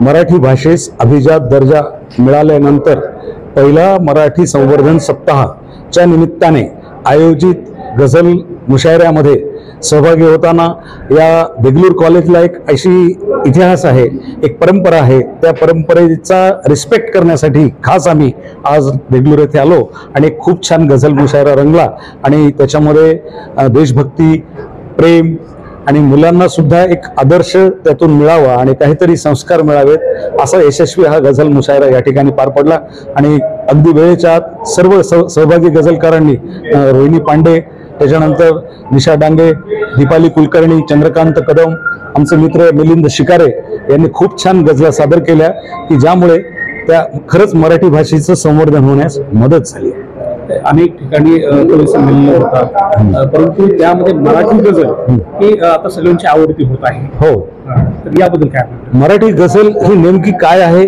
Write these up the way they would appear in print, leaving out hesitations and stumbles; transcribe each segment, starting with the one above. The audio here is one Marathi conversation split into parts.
मराठी भाषेस अभिजात दर्जा मिळाल्यानंतर पहिला मराठी संवर्धन सप्ताहाच्या निमित्ताने आयोजित गझल मुशायऱ्यामध्ये सहभागी होताना या देगलूर कॉलेजला एक अशी इतिहास आहे, एक परंपरा आहे, त्या परंपरेचा रिस्पेक्ट करण्यासाठी खास आम्ही आज देगलूर येथे आलो आणि एक खूप छान गझल मुशायरा रंगला आणि त्याच्यामध्ये देशभक्ती, प्रेम आणि मुलांना सुद्धा एक आदर्श त्यातून मिळावा आणि काहीतरी संस्कार मिळावेत असा यशस्वी हा गझल मुशायरा या ठिकाणी पार पडला। आणि अगदी वेळेच्या आत सर्व सहभागी गझलकारांनी रोहिणी पांडे, त्याच्यानंतर निशा डांगे, दीपाली कुलकर्णी, चंद्रकांत कदम, आमचे मित्र मिलिंद शिकारे यांनी खूप छान गझला सादर केल्या की ज्यामुळे त्या खरंच मराठी भाषेचं संवर्धन होण्यास मदत झाली। अनेक ठिकाणी कवी संमेलन होतात, परंतु त्यामध्ये मराठी गझल ही आता सगळ्यांची आवडती होत आहे। हो, तर याबद्दल काय? मराठी गझल ही नेमकी काय आहे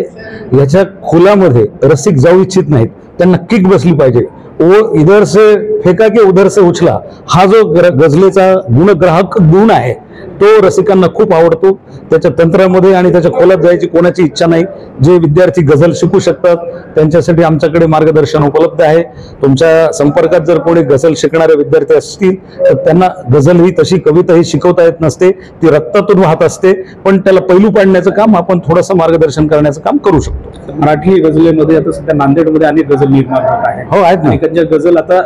याच्या खोलामध्ये रसिक जाऊ इच्छित नाहीत, त्यांना किक बसली पाहिजे। वो इधर से फेका के उधर से उछला हा जो गझलेचा गुणग्राहक गुण आहे तो रसिकांना खूप आवडतो। त्याच्या तंत्रामध्ये आणि त्याच्या खोलात जायची कोणाची इच्छा नाही। जे विद्यार्थी गझल शिकू शकतात त्यांच्यासाठी आमच्याकडे मार्गदर्शन उपलब्ध आहे। तुमच्या संपर्कात जर कोणी गझल शिकणारे विद्यार्थी असतील तर त्यांना गझल ही तशी कविता ही शिकवता येत नसते, ती रक्तातून वाहत असते, पण त्याला पैलू पाडण्याचं काम आपण थोडंसं मार्गदर्शन करण्याचं काम करू शकतो। मराठी गझलेमध्ये आता सध्या नांदेडमध्ये अनेक गझल निर्माण होत आहेत। हो, आहेत ना, ज्या गझल आता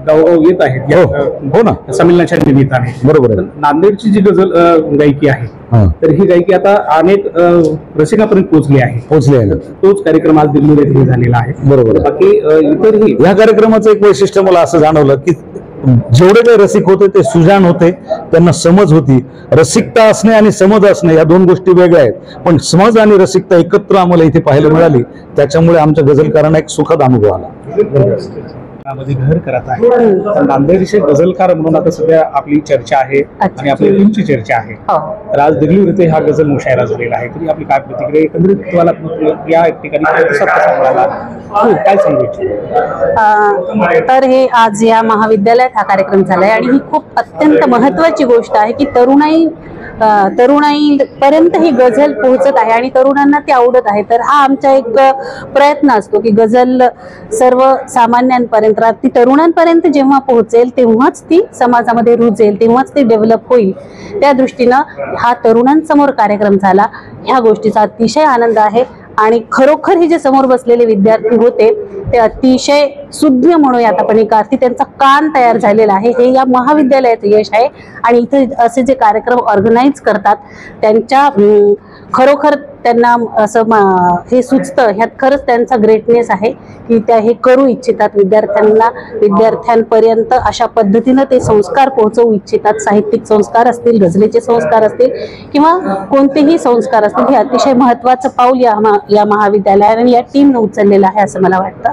गावोगाव येत आहेत हो ना, संमेलनाच्या निमित्ताने। बरोबर आहे। नांदेडची जी गझल गायकी आहे तर ही गायकी आता अनेक रसिकांपर्यंत पोहोचली आहे। तोच कार्यक्रम आज दिल्ली येथे झालेला आहे। बरोबर। बाकी इतरही या कार्यक्रमाचं एक वैशिष्ट्य मला असं जाणवलं की जेवढे काही रसिक होते ते सुजाण होते, त्यांना समज होती। रसिकता असणे आणि समज असणे या दोन गोष्टी वेगळ्या आहेत, पण समज आणि रसिकता एकत्र आम्हाला इथे पाहायला मिळाली, त्याच्यामुळे आमच्या गझलकारांना एक सुखद अनुभव आला। मध्ये घर करत आहे नांदेडचे गझलकार म्हणून आता सध्या आपली चर्चा आहे आणि आपली टीमची चर्चा आहे। तर आज दिल्ली येथे हा गझल मुशायरा झालेला आहे, तरी आपली काय प्रतिक्रिया? एकंदरीत तुम्हाला या ठिकाणी काय सांगू इच्छिता? तर हे आज या महाविद्यालयात हा कार्यक्रम झालाय आणि ही खूप अत्यंत महत्त्वाची गोष्ट आहे की तरुणाईपर्यंत ही गझल पोहोचत आहे आणि तरुणांना ती आवडत आहे। तर हा आमचा एक प्रयत्न असतो की गझल सर्वसामान्यांपर्यंत, ती तरुणांपर्यंत जेव्हा पोहोचेल तेव्हाच ती समाजामध्ये रुजेल, तेव्हाच ती डेव्हलप होईल। त्या दृष्टीनं हा तरुणांसमोर कार्यक्रम झाला, ह्या गोष्टीचा अतिशय आनंद आहे। आणि खरोखर हे जे समोर बसलेले विद्यार्थी होते ते अतिशय सुज्ञ म्हणूयात आपण एक अर्थी त्यांचा कान तयार झालेला आहे, हे या महाविद्यालयाचं यश आहे। आणि इथे असे जे कार्यक्रम ऑर्गनाईज करतात त्यांच्या खरोखर त्यांना असं हे सुचतं, ह्यात खरंच त्यांचा ग्रेटनेस आहे की त्या हे करू इच्छितात, विद्यार्थ्यांपर्यंत अशा पद्धतीनं ते संस्कार पोहोचवू इच्छितात। साहित्यिक संस्कार असतील, गझलेचे संस्कार असतील किंवा कोणतेही संस्कार असतील, हे अतिशय महत्त्वाचं पाऊल या महाविद्यालयाने या टीमने उचललेलं आहे असं मला वाटतं।